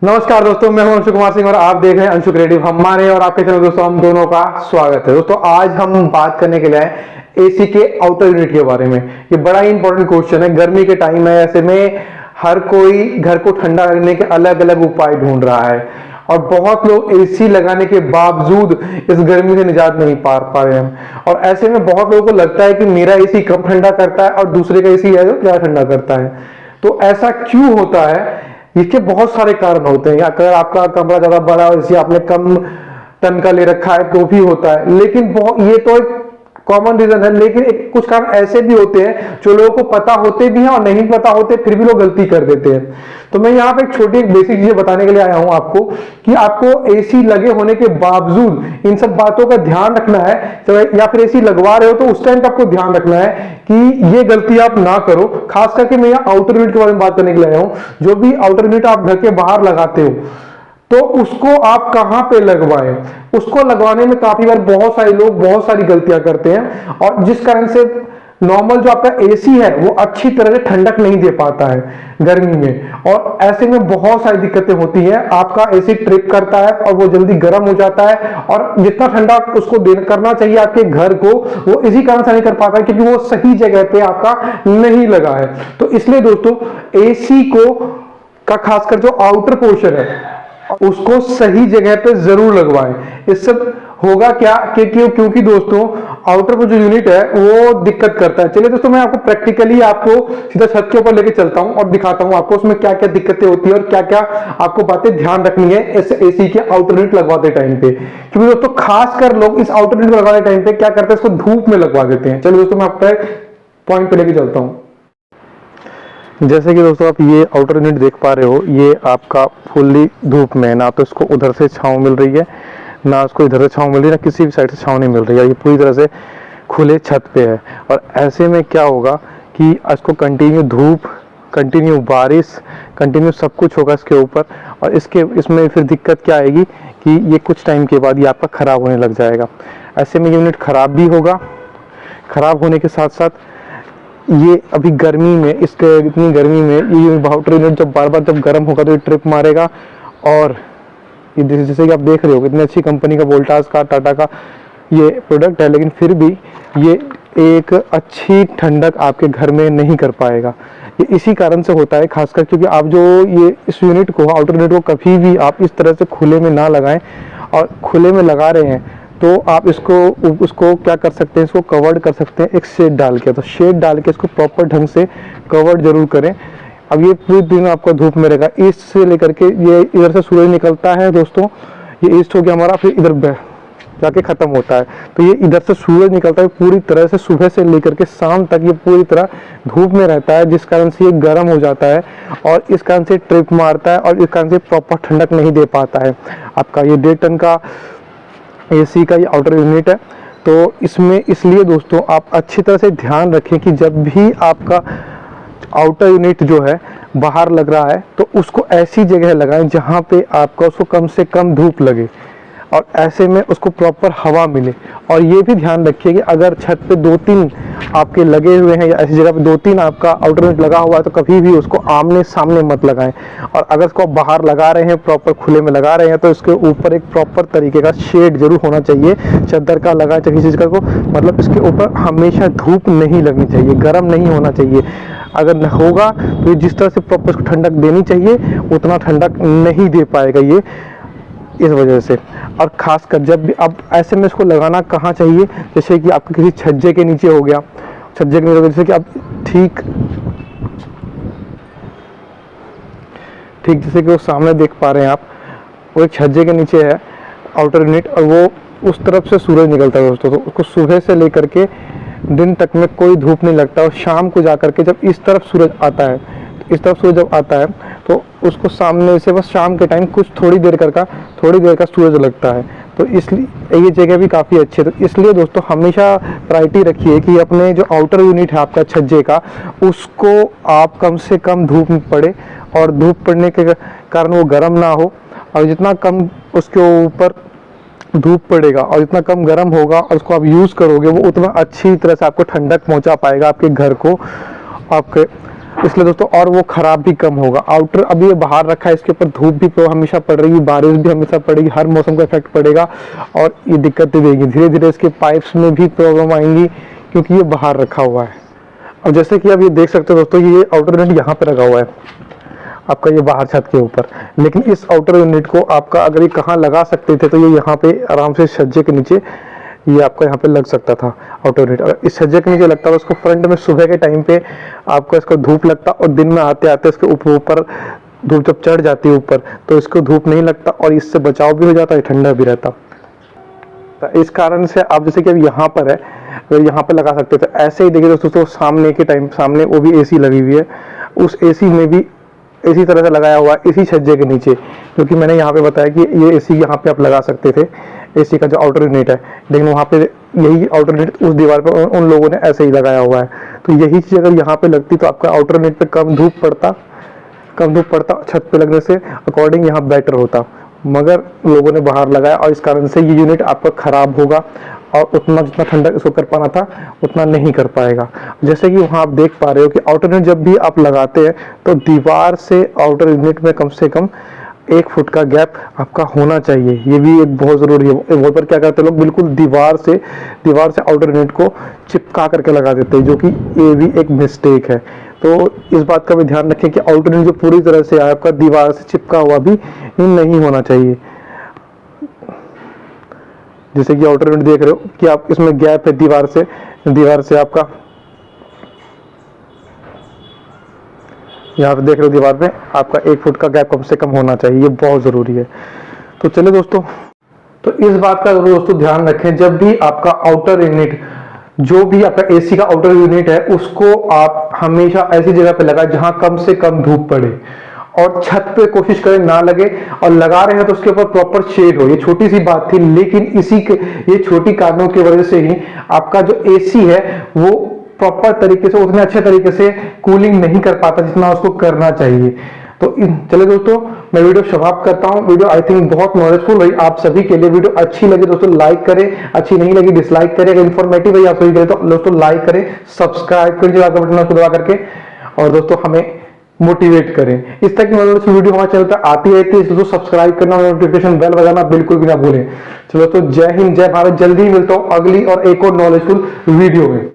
नमस्कार दोस्तों, मैं हूं अंशु कुमार सिंह और आप देख रहे हैं अंशु क्रिएटिव। हमारे और आपके चैनल दोस्तों हम दोनों का स्वागत है। दोस्तों आज हम बात करने के लिए आए एसी के आउटर यूनिट के बारे में। ये बड़ा ही इंपॉर्टेंट क्वेश्चन है। गर्मी के टाइम है, ऐसे में हर कोई घर को ठंडा करने के अलग अलग उपाय ढूंढ रहा है और बहुत लोग एसी लगाने के बावजूद इस गर्मी से निजात नहीं पा रहे हैं। और ऐसे में बहुत लोगों को लगता है कि मेरा एसी कम ठंडा करता है और दूसरे का एसी है जो ज्यादा ठंडा करता है। तो ऐसा क्यों होता है? इसके बहुत सारे कारण होते हैं। अगर आपका कमरा ज्यादा बड़ा है, इसे आपने कम टन का ले रखा है तो भी होता है, लेकिन ये तो एक कॉमन रीजन है। लेकिन कुछ कारण ऐसे भी होते हैं जो लोगों को पता होते भी हैं और नहीं पता होते फिर भी लोग गलती कर देते हैं। तो मैं यहाँ पे एक छोटी बेसिक चीजें बताने के लिए आया हूं आपको कि आपको एसी लगे होने के बावजूद इन सब बातों का ध्यान रखना है। या फिर एसी लगवा रहे हो तो उस टाइम पे आपको ध्यान रखना है कि ये गलती आप ना करो। खास करके मैं यहाँ आउटर यूनिट के बारे में बात करने के लिए आया हूं। जो भी आउटर यूनिट आप घर के बाहर लगाते हो तो उसको आप कहां पे लगवाएं। उसको लगवाने में काफी बार बहुत सारे लोग बहुत सारी गलतियां करते हैं और जिस कारण से नॉर्मल जो आपका एसी है वो अच्छी तरह से ठंडक नहीं दे पाता है गर्मी में। और ऐसे में बहुत सारी दिक्कतें होती हैं। आपका एसी ट्रिप करता है और वो जल्दी गर्म हो जाता है और जितना ठंडा उसको करना चाहिए आपके घर को वो इसी कारण से नहीं कर पाता है क्योंकि वो सही जगह पे आपका नहीं लगा है। तो इसलिए दोस्तों एसी को का खासकर जो आउटर पोर्शन है उसको सही जगह पे जरूर लगवाएं। इससे होगा क्या क्योंकि दोस्तों आउटर पर जो यूनिट है वो दिक्कत करता है। चलिए दोस्तों मैं आपको प्रैक्टिकली आपको सीधा छत के ऊपर लेके चलता हूं और दिखाता हूं आपको उसमें क्या क्या दिक्कतें होती है और क्या क्या आपको बातें ध्यान रखनी है इस एसी के आउटर यूनिट लगवाते टाइम पे। क्योंकि दोस्तों खासकर लोग इस आउटर यूनिट लगवाने टाइम पे क्या करते हैं, इसको धूप में लगवा देते हैं। चलिए दोस्तों मैं आपको पॉइंट पे लेके चलता हूँ। जैसे कि दोस्तों आप ये आउटर यूनिट देख पा रहे हो, ये आपका फुल्ली धूप में है। ना तो इसको उधर से छांव मिल रही है, ना उसको इधर से छांव मिल रही है, ना किसी भी साइड से छांव नहीं मिल रही है। ये पूरी तरह से खुले छत पे है और ऐसे में क्या होगा कि इसको कंटिन्यू धूप, कंटिन्यू बारिश, कंटिन्यू सब कुछ होगा इसके ऊपर। और इसमें फिर दिक्कत क्या आएगी कि ये कुछ टाइम के बाद ये आपका खराब होने लग जाएगा। ऐसे में यूनिट खराब भी होगा। खराब होने के साथ साथ ये अभी गर्मी में, इसके इतनी गर्मी में ये आउटर यूनिट जब बार बार जब गर्म होगा तो ये ट्रिप मारेगा। और ये जैसे कि आप देख रहे हो इतनी अच्छी कंपनी का वोल्टास का, टाटा का ये प्रोडक्ट है, लेकिन फिर भी ये एक अच्छी ठंडक आपके घर में नहीं कर पाएगा। ये इसी कारण से होता है, खासकर क्योंकि आप जो ये इस यूनिट को, आउटर यूनिट को कभी भी आप इस तरह से खुले में ना लगाएं। और खुले में लगा रहे हैं तो आप उसको क्या कर सकते हैं, इसको कवर्ड कर सकते हैं एक शेड डाल के। तो शेड डाल के इसको प्रॉपर ढंग से कवर्ड जरूर करें। अब ये पूरे दिन आपका धूप में रहेगा। ईस्ट से लेकर के ये इधर से सूरज निकलता है दोस्तों, ये ईस्ट हो गया हमारा, फिर इधर जाके खत्म होता है। तो ये इधर से सूरज निकलता है पूरी तरह से, सुबह से लेकर के शाम तक ये पूरी तरह धूप में रहता है, जिस कारण से ये गर्म हो जाता है और इस कारण से ट्रिप मारता है और इस कारण से प्रॉपर ठंडक नहीं दे पाता है। आपका ये 1.5 टन का एसी का ये आउटर यूनिट है। तो इसमें इसलिए दोस्तों आप अच्छी तरह से ध्यान रखें कि जब भी आपका आउटर यूनिट जो है बाहर लग रहा है तो उसको ऐसी जगह लगाएं जहां पे आपका उसको कम से कम धूप लगे और ऐसे में उसको प्रॉपर हवा मिले। और ये भी ध्यान रखिए कि अगर छत पे 2-3 आपके लगे हुए हैं या ऐसी जगह पे 2-3 आपका आउटर यूनिट लगा हुआ है तो कभी भी उसको आमने सामने मत लगाएं। और अगर उसको बाहर लगा रहे हैं, प्रॉपर खुले में लगा रहे हैं, तो इसके ऊपर एक प्रॉपर तरीके का शेड जरूर होना चाहिए। चादर का लगाएं, किसी चीज़ का को, मतलब इसके ऊपर हमेशा धूप नहीं लगनी चाहिए, गर्म नहीं होना चाहिए। अगर होगा तो जिस तरह से प्रॉपर उसको ठंडक देनी चाहिए उतना ठंडक नहीं दे पाएगा ये, इस वजह से। और खासकर जब भी अब ऐसे में इसको लगाना कहाँ चाहिए, जैसे कि आपके किसी छज्जे के नीचे हो गया, छज्जे के नीचे जैसे कि आप ठीक जैसे कि वो सामने देख पा रहे हैं आप, वो एक छज्जे के नीचे है आउटर यूनिट और वो उस तरफ से सूरज निकलता है दोस्तों। तो उसको सुबह से लेकर के दिन तक में कोई धूप नहीं लगता और शाम को जाकर के जब इस तरफ सूरज आता है, तो इस तरफ सूरज जब आता है तो उसको सामने से बस शाम के टाइम कुछ थोड़ी देर का सूरज लगता है। तो इसलिए ये जगह भी काफ़ी अच्छी है। तो इसलिए दोस्तों हमेशा प्रायोरिटी रखिए कि अपने जो आउटर यूनिट है आपका छज्जे का, उसको आप कम से कम धूप में पड़े और धूप पड़ने के कारण वो गर्म ना हो। और जितना कम उसके ऊपर धूप पड़ेगा और जितना कम गर्म होगा और उसको आप यूज़ करोगे वो उतना अच्छी तरह से आपको ठंडक पहुंचा पाएगा आपके घर को, आपके इसलिए दोस्तों और वो खराब भी कम होगा। आउटर अभी ये बाहर रखा है, इसके ऊपर धूप भी हमेशा पड़ रही है, बारिश भी हमेशा पड़ेगी, हर मौसम का इफेक्ट पड़ेगा और ये दिक्कतें देगी। धीरे धीरे इसके पाइप्स में भी प्रॉब्लम आएंगी क्योंकि ये बाहर रखा हुआ है। और जैसे कि आप ये देख सकते हो दोस्तों, ये आउटर यूनिट यहाँ पे लगा हुआ है आपका, ये बाहर छत के ऊपर। लेकिन इस आउटर यूनिट को आपका अगर ये कहाँ लगा सकते थे तो ये यहाँ पे आराम से छज्जे के नीचे ये आपका यहाँ पे लग सकता था आउटर यूनिट। अगर इस छज्जे के नीचे लगता था उसको फ्रंट में सुबह के टाइम पे आपको इसको धूप लगता और दिन में आते आते इसके ऊपर धूप जब चढ़ जाती है ऊपर तो इसको धूप नहीं लगता और इससे बचाव भी हो जाता है, ठंडा भी रहता। तो इस कारण से आप जैसे कि अब यहाँ पर है, अगर यहाँ पे लगा सकते थे। ऐसे ही देखिए दोस्तों, तो सामने के टाइम सामने वो भी एसी लगी हुई है, उस एसी में भी इसी तरह से लगाया हुआ है इसी छज्जे के नीचे, क्योंकि मैंने यहाँ पे बताया कि ये एसी यहाँ पे आप लगा सकते थे, एसी का जो आउटर यूनिट है। लेकिन वहाँ पे यही आउटर यूनिट उस दीवार पे उन लोगों ने ऐसे ही लगाया हुआ है। तो यही चीज़ अगर यहाँ पे लगती तो आपका आउटर यूनिट पे कम धूप पड़ता छत पे लगने से अकॉर्डिंग यहाँ बेटर होता, मगर लोगों ने बाहर लगाया और इस कारण से ये यूनिट आपका खराब होगा और उतना जितना ठंडक इसको कर पाना था उतना नहीं कर पाएगा। जैसे कि वहाँ आप देख पा रहे हो कि आउटर यूनिट जब भी आप लगाते हैं तो दीवार से आउटर यूनिट में कम से कम 1 फुट का गैप आपका होना चाहिए। ये भी एक बहुत ज़रूरी है। वहाँ पर क्या करते हैं लोग, बिल्कुल दीवार से आउटर यूनिट को चिपका करके लगा देते हैं, जो कि ये भी एक मिस्टेक है। तो इस बात का भी ध्यान रखें कि आउटर यूनिट जो पूरी तरह से आपका दीवार से चिपका हुआ भी नहीं होना चाहिए। जैसे कि आउटर यूनिट देख रहे हो कि आप इसमें गैप है दीवार से आपका, यहाँ पे देख रहे हो दीवार पे आपका 1 फुट का गैप कम से कम होना चाहिए, ये बहुत जरूरी है। तो चलिए दोस्तों, तो इस बात का जरूर दोस्तों ध्यान रखें, जब भी आपका आउटर यूनिट, जो भी आपका एसी का आउटर यूनिट है, उसको आप हमेशा ऐसी जगह पे लगाएं जहां कम से कम धूप पड़े और छत पे कोशिश करें ना लगे, और लगा रहे हैं तो उसके ऊपर प्रॉपर शेड हो। ये छोटी सी बात थी, लेकिन ये छोटी कारणों की वजह से ही आपका जो एसी है वो प्रॉपर तरीके से, उतने अच्छे तरीके से कूलिंग नहीं कर पाता जितना उसको करना चाहिए। तो चलिए दोस्तों, मैं वीडियो समाप्त करता हूं। वीडियो आई थिंक बहुत नॉलेजफुल रही आप सभी के लिए। वीडियो अच्छी लगी दोस्तों लाइक करें, अच्छी नहीं लगी डिसलाइक करें। अगर इन्फॉर्मेटिव रही आप सभी के लिए तो दोस्तों लाइक करें, सब्सक्राइब करिए बटन को दबा करके, और दोस्तों हमें मोटिवेट करें। इस तरह की नॉलेजफुल वीडियो हमारे चैनल पर आती रहती है, इसलिए सब्सक्राइब करना, नोटिफिकेशन बेल बजाना बिल्कुल भी ना भूलें। चलो तो जय हिंद, जय भारत। जल्दी ही मिलता हूं अगली और एक और नॉलेजफुल वीडियो में।